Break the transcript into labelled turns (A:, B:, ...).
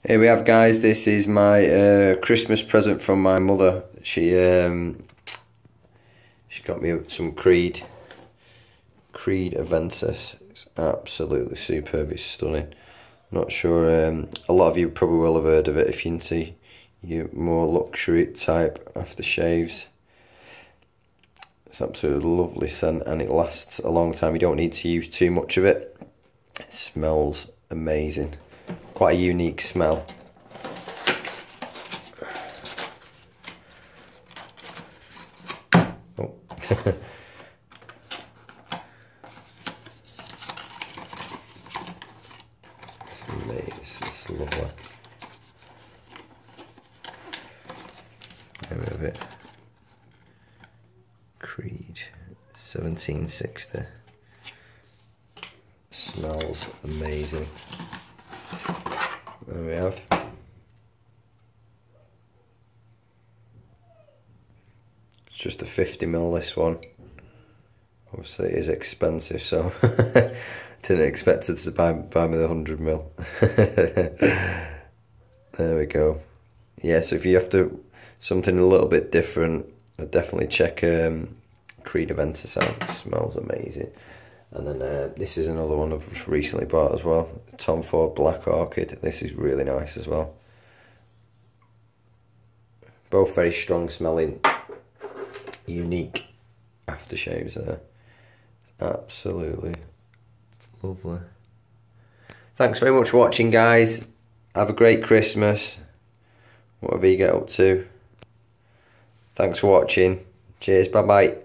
A: Here we have, guys, this is my Christmas present from my mother. She got me some Creed Aventus. It's absolutely superb, it's stunning. Not sure, a lot of you probably will have heard of it if you're into your more luxury type aftershaves. It's absolutely lovely scent and it lasts a long time. You don't need to use too much of it. It smells amazing. Quite a unique smell. Oh. It's lovely. There we have it. Creed 1760. Smells amazing. There we have. It's just a 50ml, this one. Obviously it is expensive, so didn't expect it to buy me the 100ml. There we go. Yeah, so if you have something a little bit different, I'd definitely check Creed Aventus out. It smells amazing. And then this is another one I've just recently bought as well. Tom Ford Black Orchid. This is really nice as well. Both very strong smelling, unique aftershaves there. Absolutely lovely. Thanks very much for watching, guys. Have a great Christmas, whatever you get up to. Thanks for watching. Cheers, bye bye.